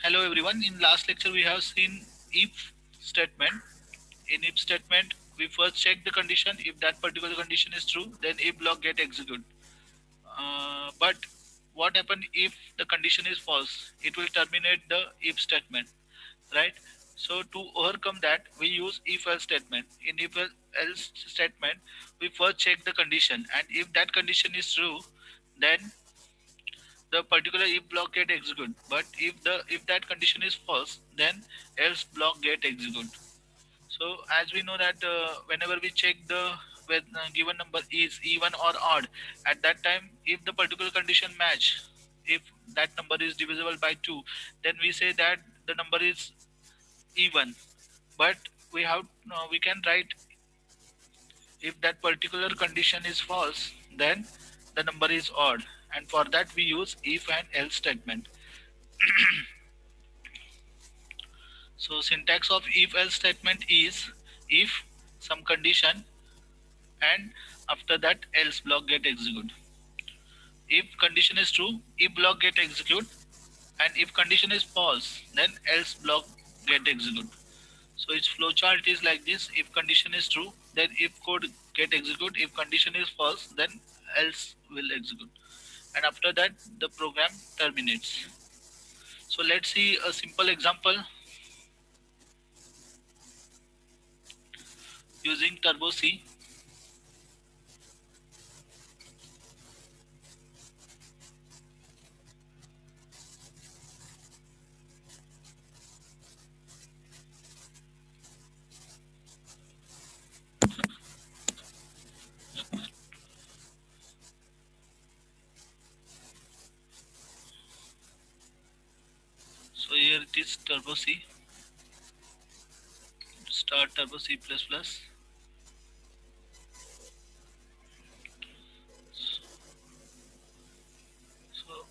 Hello everyone. In last lecture we have seen if statement. In if statement we first check the condition. If that particular condition is true, then if block get executed. But what happen if the condition is false? It will terminate the if statement, right? So to overcome that, we use if else statement. In if else statement, we first check the condition, and if that condition is true, then the particular if block get executed. But if that condition is false, then else block get executed. So as we know that whenever we check the when given number is even or odd, at that time if the particular condition match, if that number is divisible by 2, then we say that the number is even. But we can write if that particular condition is false, then the number is odd, and for that we use if and else statement. So syntax of if else statement is if some condition, and after that else block get executed. If condition is true, if block get executed, and if condition is false, then else block get executed. So its flowchart is like this: if condition is true, then if code get execute; if condition is false, then else will execute, and after that the program terminates. So let's see a simple example using Turbo C. So here it is Turbo C. Start Turbo C++. So,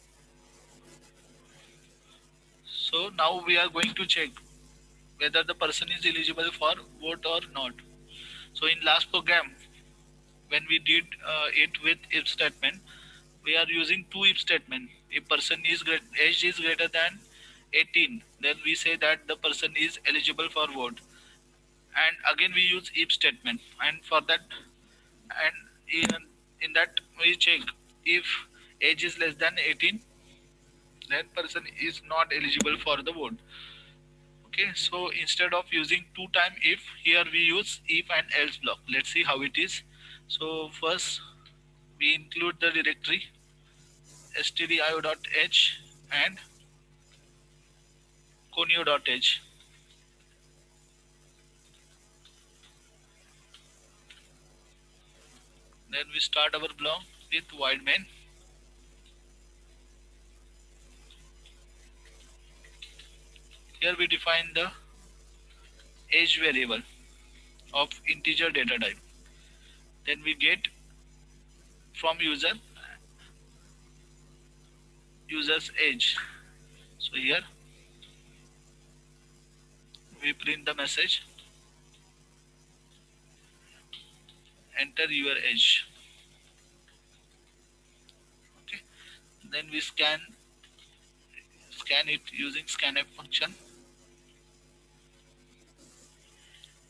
so now we are going to check whether the person is eligible for vote or not. So in last program, when we did it with if statement, we are using two if statement. If person is age is greater than 18, then we say that the person is eligible for vote. And again we use if statement, and for that, and in that we check if age is less than 18, then person is not eligible for the vote. Okay, so instead of using two time if, here we use if and else block. Let's see how it is. So first we include the directory stdio.h and conio.h. Then we start our block with void main. Here we define the age variable of integer data type. Then we get from user's age. So here we print the message, enter your age. Okay. Then we scan it using scanf function,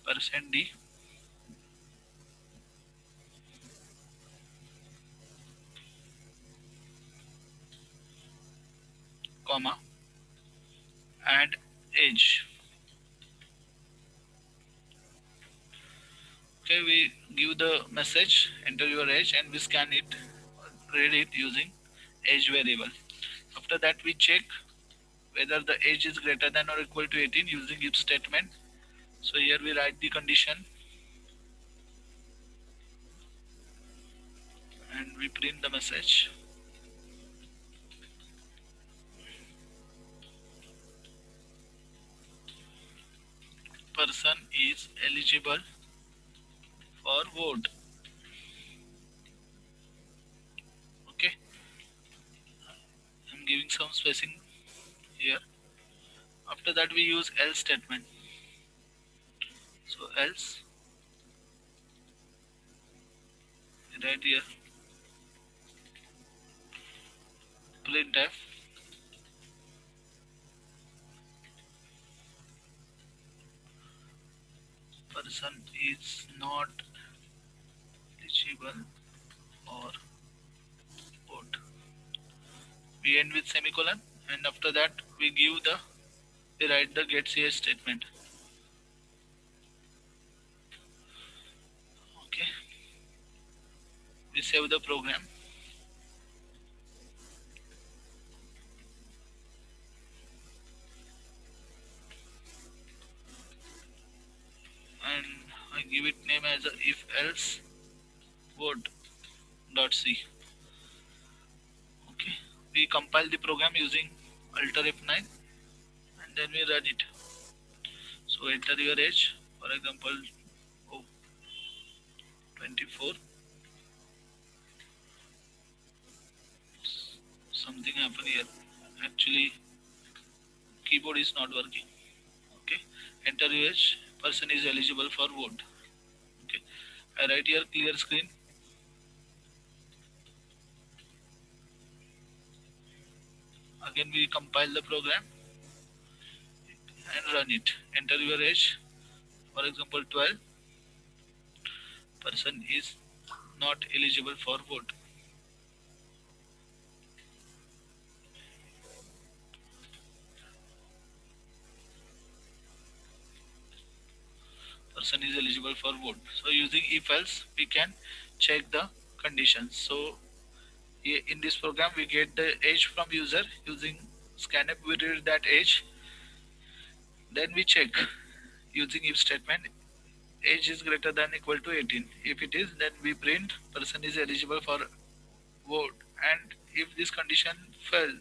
%d, comma, and age. Okay, we give the message, enter your age, and we scan it, read it using age variable. After that, we check whether the age is greater than or equal to 18 using if statement. So here we write the condition and we print the message. Person is eligible for vote. Okay, I'm giving some spacing here. After that, we use else statement. So else, right here, printf person is not eligible or vote. We end with semicolon, and after that we write the get ch statement. Okay, we save the program, and I give it name as a if else vote dot c. Okay, we compile the program using Alter F9, and then we run it. So enter your age, for example, oh, 24. Something happened here. Actually, keyboard is not working. Okay, enter your age. Person is eligible for vote. Okay, I write here clear screen. Again, we compile the program and run it. Enter your age. For example, 12. Person is not eligible for vote. Person is eligible for vote. So using if else, we can check the conditions. So in this program, we get the age from user using scanf. We read that age. Then we check using if statement. Age is greater than equal to 18. If it is, then we print person is eligible for vote. And if this condition fails,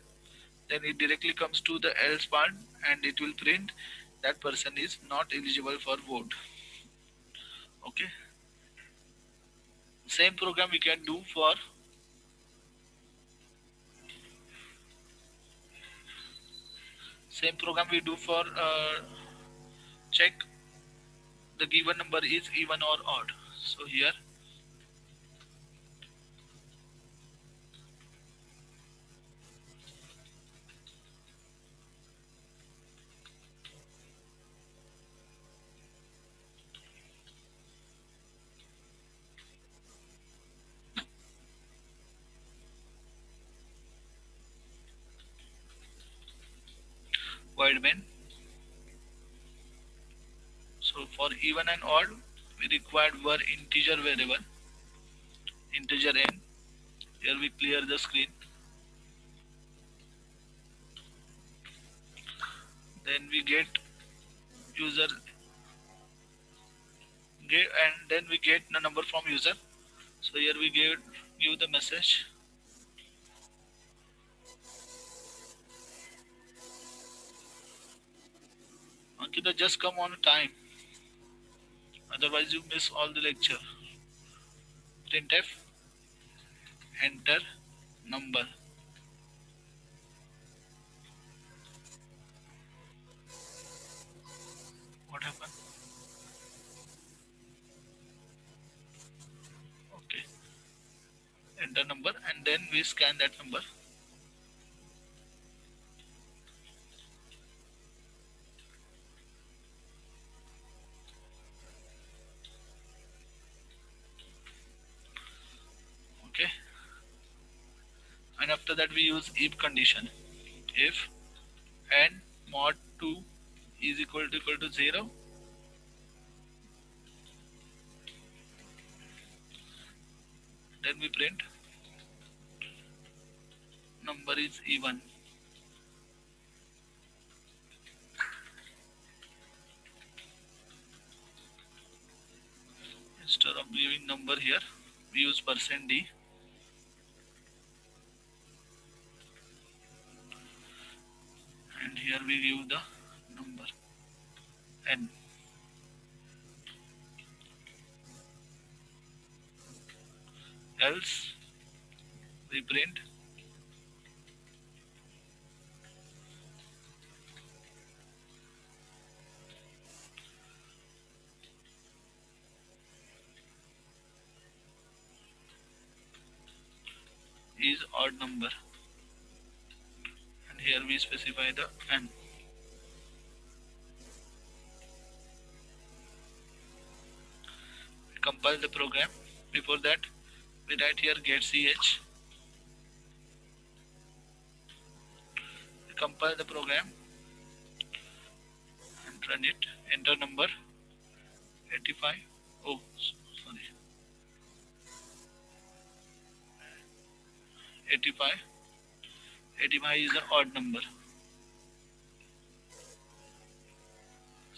then it directly comes to the else part and it will print that person is not eligible for vote. Okay, same program we can do for check the given number is even or odd. So here void main. So for even and odd we required were integer variable integer n. Here we clear the screen. Then we get user get and then we get the number from user. So here we give the message. Ankita, just come on time. Otherwise you miss all the lecture. Printf enter number. What happened? Okay. Enter number and then we scan that number. Okay. And after that we use if condition. If n mod 2 is equal to 0, then we print number is even. Instead of giving number here, we use %d. And here we give the number n. Else we print is odd number. And here we specify the n. compile the program. Before that, we write here get ch. We compile the program and run it. Enter number 85. Oh, sorry, 85. 85 is an odd number.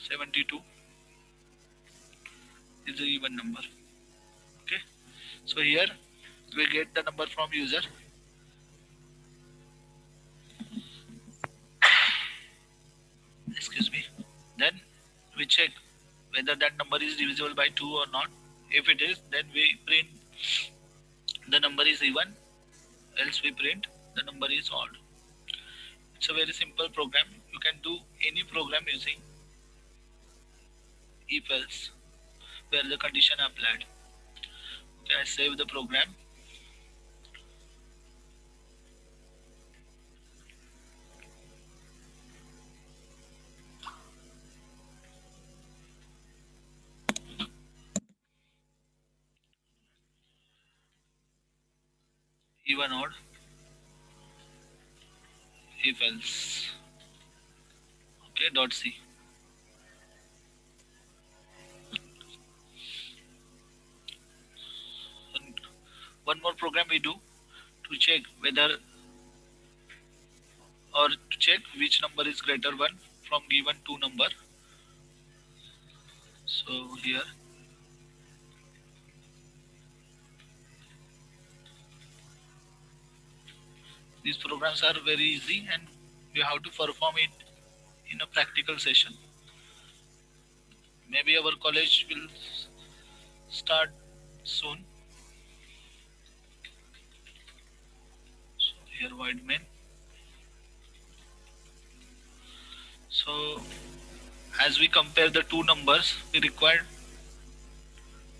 72 is an even number. Okay. So here we get the number from user. Excuse me. Then we check whether that number is divisible by 2 or not. If it is, then we print the number is even, else we print the number is odd. It's a very simple program. You can do any program using if else where the condition applied. Okay, I save the program. Even odd if else. Okay, dot C. And one more program we do to check whether or to check which number is greater one from given two number. So here these programs are very easy and you have to perform it in a practical session. Maybe our college will start soon. So here void main. So as we compare the two numbers, we require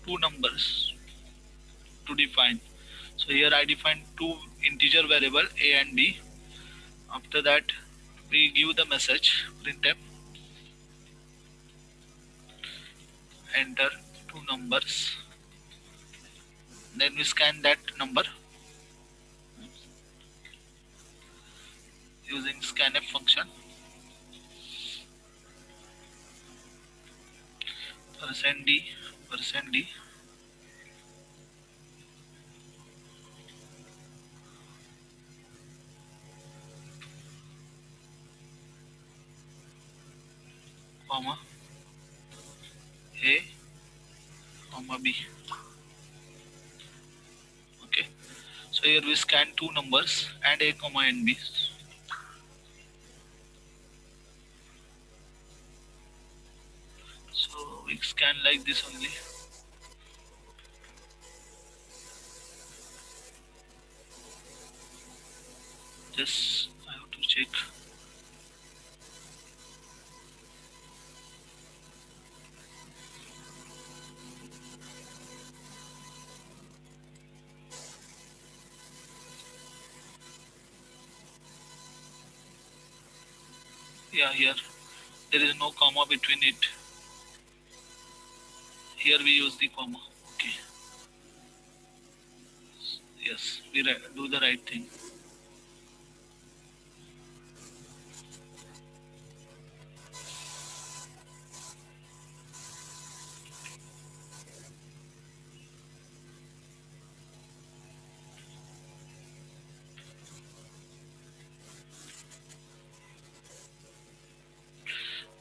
two numbers to define. So here I define two integer variable a and b. After that, we give the message printf, enter two numbers. Then we scan that number using scanf function. %d, %d, comma a, comma b. Okay. So here we scan two numbers and a, comma and b. So we scan like this only. Just I have to check. Yeah, here there is no comma between it. Here we use the comma. Okay. Yes, we do the right thing.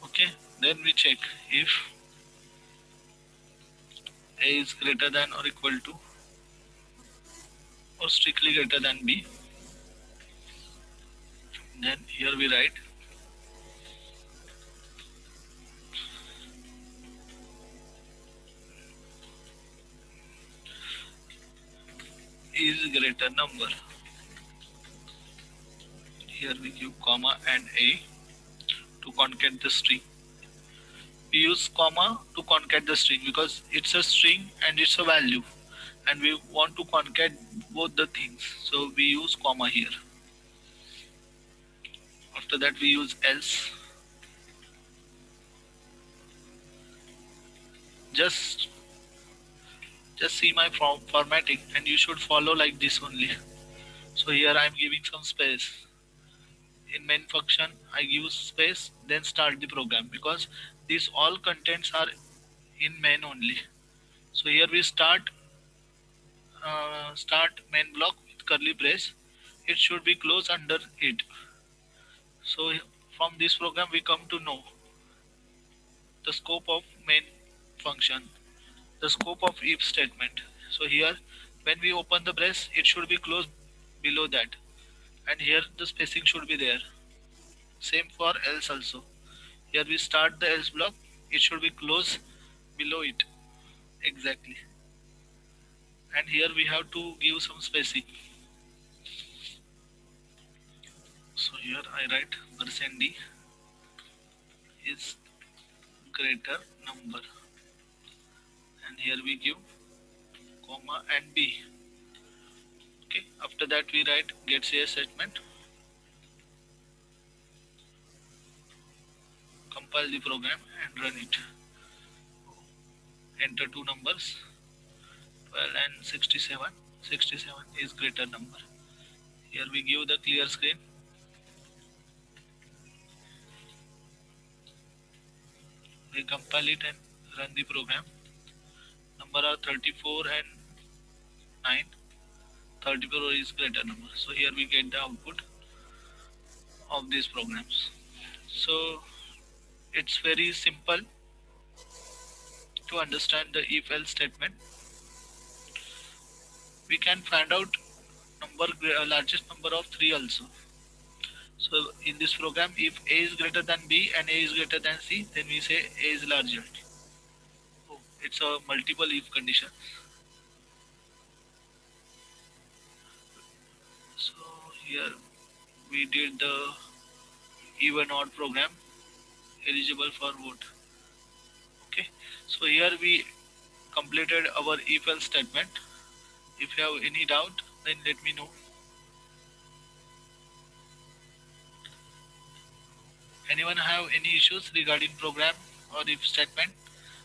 Okay, then we check if a is greater than or equal to or strictly greater than b. Then here we write is greater number. Here we give comma and a to concat the string. We use comma to concat the string because it's a string and it's a value and we want to concat both the things, so we use comma here. After that we use else. Just Just see my formatting and you should follow like this only. So here I am giving some space. In main function, I give space, then start the program because these all contents are in main only. So here we start main block with curly brace. It should be closed under it. So from this program we come to know the scope of main function, the scope of if statement. So here when we open the brace, it should be closed below that, and here the spacing should be there. Same for else also. Here we start the else block, it should be closed below it exactly, and here we have to give some spacing. So here I write %d is greater number, and here we give comma and b. Okay, after that we write get cs statement, compile the program and run it. Enter two numbers 12 and 67. 67 is greater number. Here we give the clear screen. We compile it and run the program. Number are 34 and 9. 34 is greater number. So here we get the output of these programs. So it's very simple to understand the if else statement. We can find out largest number of 3 also. So in this program, if a is greater than b and a is greater than c, then we say a is larger. Oh, it's a multiple if condition. So here we did the even odd program eligible for vote. Okay, so here we completed our if else statement. If you have any doubt, then let me know. Anyone have any issues regarding program or if statement?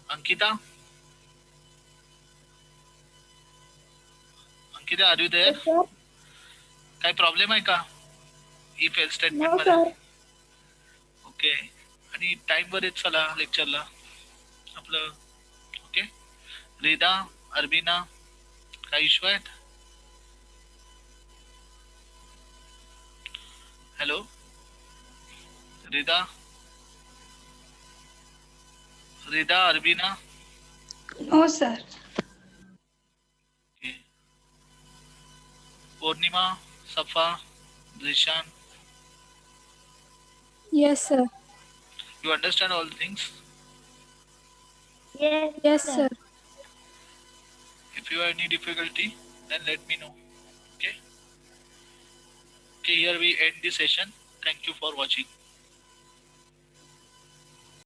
Ankita? Ankita, are you there? Yes, sir. काय problem आहे का if L statement No, मध्ये? sir. Okay, आणि time वर येत चला लेक्चरला आपलं. Okay, रिदा, अरबिना, काय issue आहेत? हॅलो रिदा, रिदा, अरबिना. No, sir. Okay. पूर्णिमा, सफा, Zishan, Yes, sir. you understand all things? Yes, Yes, sir. sir. If you have any difficulty, then let me know. Okay. Okay, here we end the session. Thank you for watching.